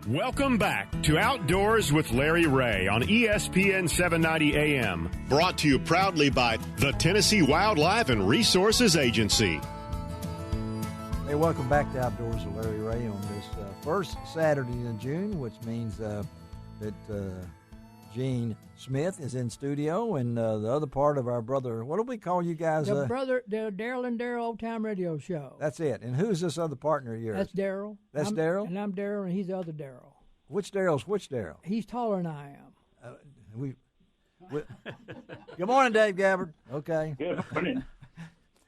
Welcome back to Outdoors with Larry Ray on ESPN 790 AM. Brought to you proudly by the Tennessee Wildlife and Resources Agency. Hey, welcome back to Outdoors with Larry Ray on this first Saturday in June, which means that Gene Smith is in studio, and the other part of our brother, what do we call you guys? The Daryl and Daryl Old Time Radio Show. That's it. And who's this other partner of yours? That's Daryl. That's Daryl? And I'm Daryl, and he's the other Daryl. Which Daryl's which Daryl? He's taller than I am. Good morning, Dave Gabbard. Okay. Good morning.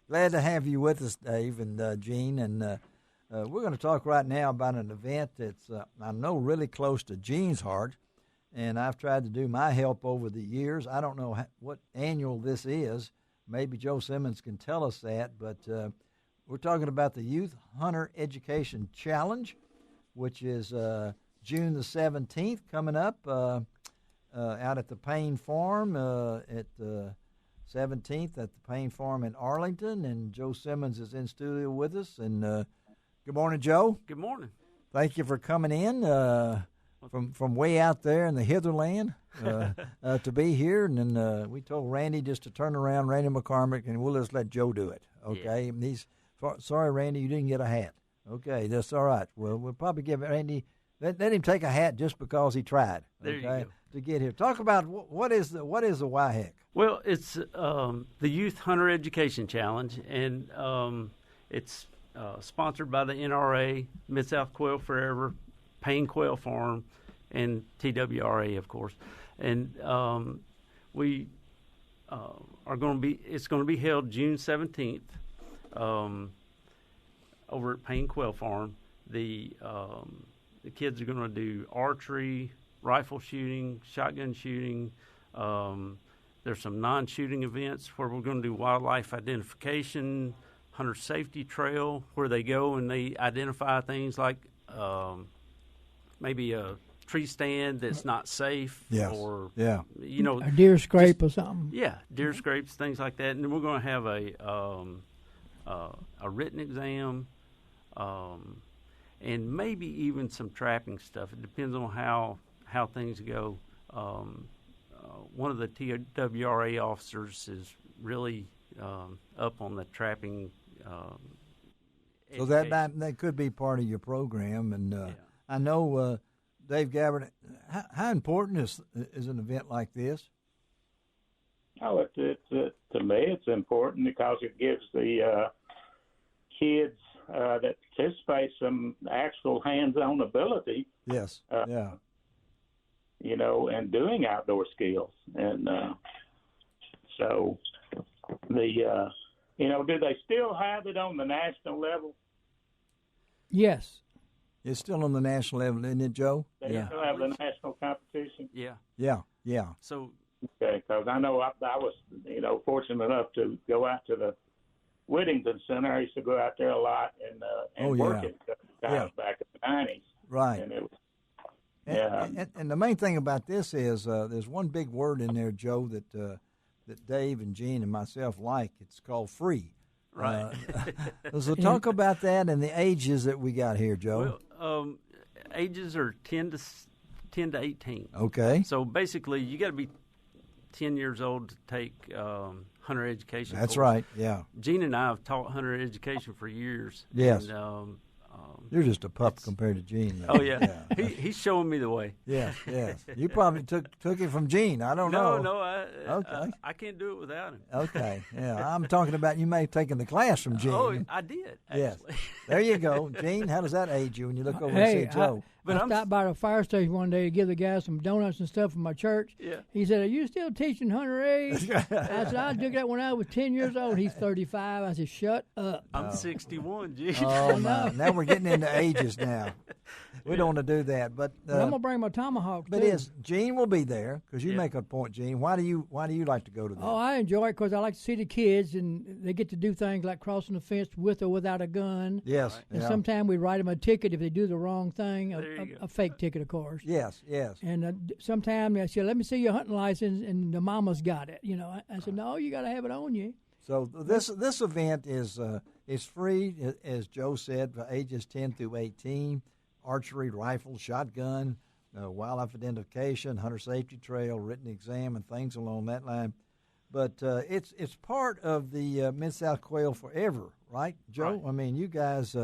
Glad to have you with us, Dave and Gene. And we're going to talk right now about an event that's, I know, really close to Gene's heart. And I've tried to do my help over the years. I don't know what annual this is. Maybe Joe Simmons can tell us that. But we're talking about the Youth Hunter Education Challenge, which is June the 17th coming up out at the Payne Farm at 17th at the Payne Farm in Arlington. And Joe Simmons is in studio with us. And good morning, Joe. Good morning. Thank you for coming in. From way out there in the hitherland to be here. And then we told Randy just to turn around, Randy McCormick, and we'll just let Joe do it, okay? Yeah. And he's, sorry, Randy, you didn't get a hat. Okay, that's all right. Well, we'll probably give Randy, let him take a hat just because he tried, okay, to get here. Talk about what is the YHEC? Well, it's the Youth Hunter Education Challenge, and it's sponsored by the NRA, Mid-South Quail Forever, Payne Quail Farm, and TWRA, of course. And we are going to be. It's going to be held June 17th over at Payne Quail Farm. The kids are going to do archery, rifle shooting, shotgun shooting. There's some non-shooting events where we're going to do wildlife identification, hunter safety trail, where they go and they identify things like maybe a tree stand that's not safe, or a deer scrape or something. Yeah, deer scrapes, things like that. And then we're going to have a written exam, and maybe even some trapping stuff. It depends on how things go. One of the TWRA officers is really up on the trapping. So that could be part of your program, and I know, Dave Gabbard, how important is an event like this? Oh, to me, it's important because it gives the kids that participate some actual hands-on ability. Yes. And doing outdoor skills, and so do they still have it on the national level? Yes. It's still on the national level, isn't it, Joe? They still have the national competition? Yeah. So, okay, because I know I was, fortunate enough to go out to the Whittington Center. I used to go out there a lot and work it back in the 90s. Right. And it was, and the main thing about this is there's one big word in there, Joe, that Dave and Gene and myself like. It's called free. Right. So talk about that and the ages that we got here, Joe. Well, ages are 10 to 18. Okay. So basically, you got to be 10 years old to take hunter education. That's course. Right. Yeah. Gene and I have taught hunter education for years. Yes. And, you're just a pup compared to Gene, though. Oh yeah. He's showing me the way. Yes. You probably took it from Gene. I don't know. No, okay. I can't do it without him. Okay, yeah. I'm talking about you may have taken the class from Gene. Oh, I did. Actually. Yes. There you go, Gene. How does that age you when you look over and see Joe? I stopped by the fire station one day to give the guys some donuts and stuff from my church. Yeah. He said, "Are you still teaching hunter age?" I said, "I took that when I was 10 years old." He's 35. I said, "Shut up." I'm 61, Gene. Oh, my. Now we're getting into ages now. We don't want to do that, but I'm gonna bring my tomahawk. But too. Gene will be there because you make a point, Gene. Why do you like to go to that? Oh, I enjoy it because I like to see the kids and they get to do things like crossing the fence with or without a gun. Yes, and sometimes we write them a ticket if they do the wrong thing, a fake ticket, of course. Yes. And sometimes they say, "Let me see your hunting license," and the mama's got it. I said, "No, you got to have it on you." So this event is free, as Joe said, for ages 10 through 18. archery, rifle, shotgun, wildlife identification, hunter safety trail, written exam, and things along that line. But it's part of the Mid-South Quail Forever, right, Joe? Right. I mean, you guys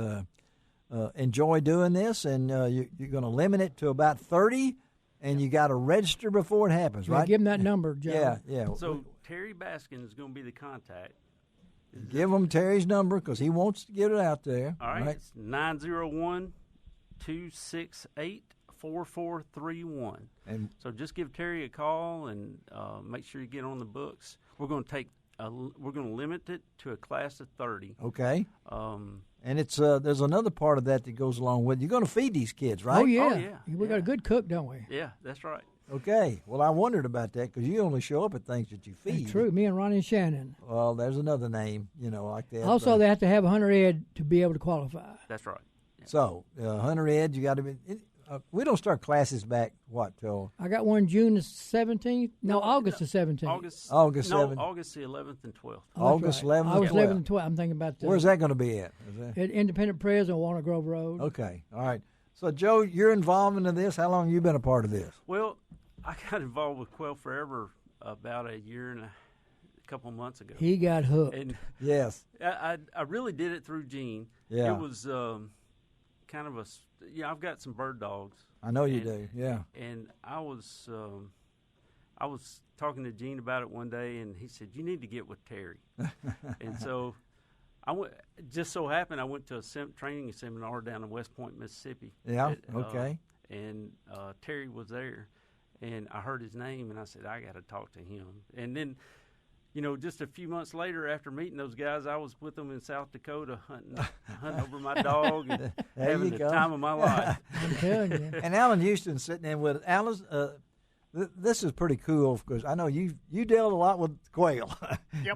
enjoy doing this, and you're going to limit it to about 30, and you got to register before it happens, right? Give him that number, Joe. Yeah. So Terry Baskin is going to be the contact. Give him Terry's number because he wants to get it out there. All right. It's 901-268-4431. And so just give Terry a call and make sure you get on the books. We're going to limit it to a class of 30. Okay. And it's there's another part of that goes along with it. You're going to feed these kids, right? Oh yeah. Oh, yeah. We got a good cook, don't we? Yeah, that's right. Okay. Well, I wondered about that because you only show up at things that you feed. That's true. Me and Ronnie and Shannon. Well, there's another name, like that. Also, they have to have a hunter ed to be able to qualify. That's right. Yeah. So, hunter ed, you got to be. We don't start classes back till I got one June the 17th. No, August the 17th. August 7th. No, August the 11th and 12th. August 11th. August 11th and 12th. I'm thinking about that. Where's that going to be at? At Independent Press on Walnut Grove Road. Okay. All right. So, Joe, you're involved in this. How long have you been a part of this? Well, I got involved with Quail Forever about a year and a couple of months ago. He got hooked. And yes. I really did it through Gene. Yeah. It was kind of I've got some bird dogs. I know you do, yeah. And I was talking to Gene about it one day, and he said, "You need to get with Terry." And so I went. Just so happened I went to a training seminar down in West Point, Mississippi. Yeah. Okay. And Terry was there, and I heard his name, and I said, "I got to talk to him." And then, just a few months later, after meeting those guys, I was with them in South Dakota hunting over my dog and having the time of my life. I'm telling you. And Alan Houston's sitting in with Alan. This is pretty cool because I know you dealt a lot with quail.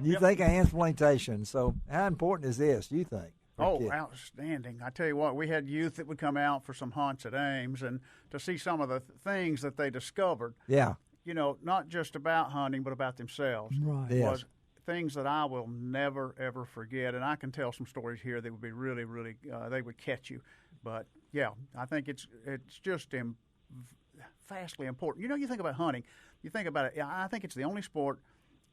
You think of Ann's Plantation. So how important is this, you think? Outstanding. I tell you what, we had youth that would come out for some hunts at Ames and to see some of the things that they discovered. Yeah. Not just about hunting, but about themselves. Right. Yes. Was things that I will never, ever forget. And I can tell some stories here that would be really, really, they would catch you. But, yeah, I think it's just vastly important. You think about hunting, you think about it, I think it's the only sport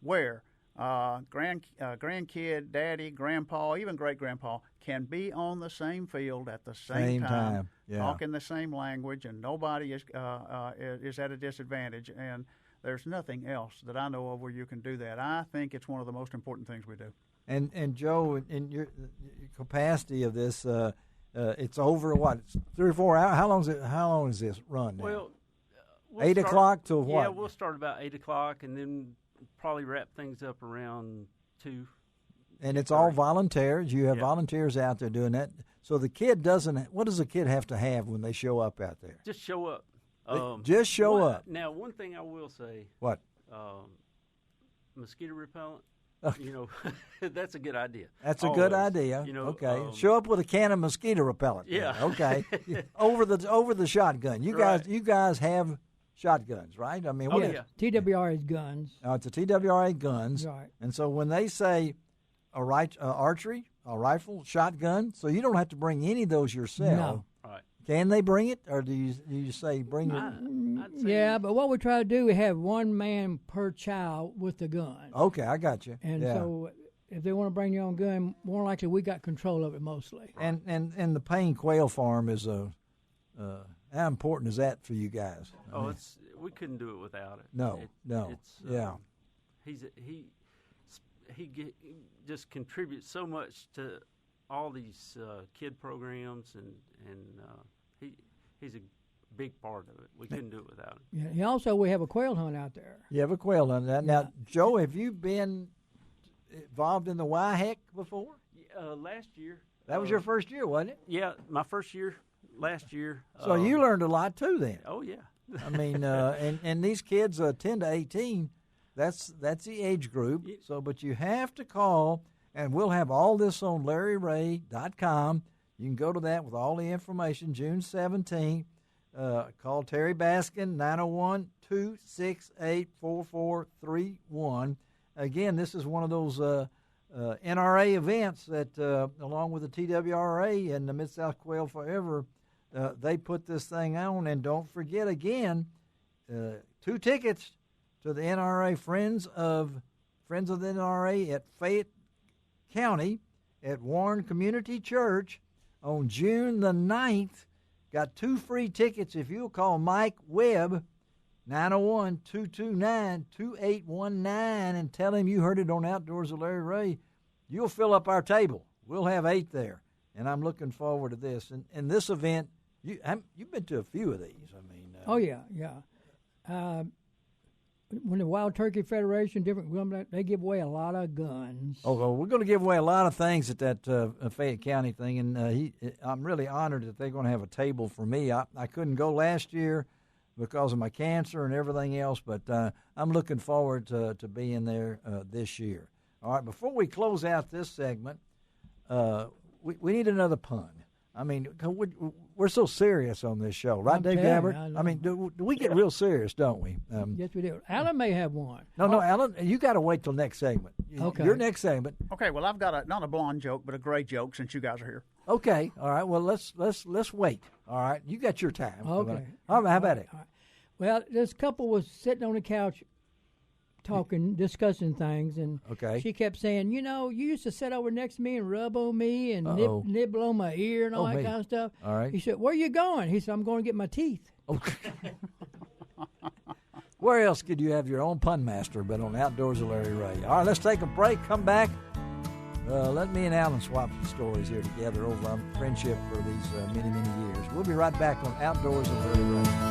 where grandkid, daddy, grandpa, even great-grandpa can be on the same field at the same time. Yeah. Talking the same language, and nobody is at a disadvantage. And there's nothing else that I know of where you can do that. I think it's one of the most important things we do. And Joe, in your capacity of this, it's over what? It's 3 or 4 hours. How long is this run now? Well, 8 o'clock till what? Yeah, we'll start about 8 o'clock, and then probably wrap things up around 2. And it's all volunteers. You have volunteers out there doing that. So the kid doesn't. What does a kid have to have when they show up out there? Just show up. Just show up. Now, one thing I will say. What? Mosquito repellent. That's a good idea. That's a good idea. Okay. Show up with a can of mosquito repellent. Yeah. Okay. over the shotgun. You guys have shotguns, right? I mean, TWRA guns. It's a TWRA guns. Right. And so when they say archery, a rifle, shotgun, so you don't have to bring any of those yourself. No. Right. Can they bring it, or do you say bring it? Yeah, but what we try to do, we have one man per child with the gun. Okay, I got you. And so if they want to bring their own gun, more likely we got control of it mostly. And the Payne Quail Farm is how important is that for you guys? We couldn't do it without it. No. He just contributes so much to all these kid programs, and he's a big part of it. We couldn't do it without him. Yeah. We have a quail hunt out there. You have a quail hunt. Now, Joe, have you been involved in the YHEC before? Last year. That was your first year, wasn't it? Yeah, my first year. Last year. So you learned a lot too, then. Oh yeah. I mean, and these kids 10 to 18. That's the age group. So, but you have to call, and we'll have all this on LarryRay.com. You can go to that with all the information. June 17th. Call Terry Baskin, 901-268-4431. Again, this is one of those NRA events that, along with the TWRA and the Mid-South Quail Forever, they put this thing on. And don't forget again, 2 tickets to the NRA Friends of the NRA at Fayette County at Warren Community Church on June the 9th. Got 2 free tickets if you'll call Mike Webb, 901-229-2819, and tell him you heard it on Outdoors with Larry Ray. You'll fill up our table. We'll have 8 there, and I'm looking forward to this. And this event, you've been to a few of these. I mean, oh yeah. When the Wild Turkey Federation, they give away a lot of guns. Oh, we're going to give away a lot of things at that Fayette County thing, and I'm really honored that they're going to have a table for me. I couldn't go last year because of my cancer and everything else, but I'm looking forward to being there this year. All right, before we close out this segment, we need another pun. I mean, we're so serious on this show, right, Dave Gabbard? I mean, do we get real serious, don't we? Yes, we do. Alan may have one. No, Alan, you got to wait till next segment. Okay. Your next segment. Okay, well, I've got not a blonde joke, but a gray joke since you guys are here. Okay, all right. Well, let's wait. All right, you got your time. Okay. All right, how about it? All right. Well, this couple was sitting on the couch talking, discussing things, and she kept saying, you used to sit over next to me and rub on me and nibble on my ear and all that kind of stuff. All right. He said, where are you going? He said, I'm going to get my teeth. Okay. Where else could you have your own pun master but on Outdoors with Larry Ray? All right, let's take a break, come back. Let me and Alan swap some stories here together over our friendship for these many, many years. We'll be right back on Outdoors with Larry Ray.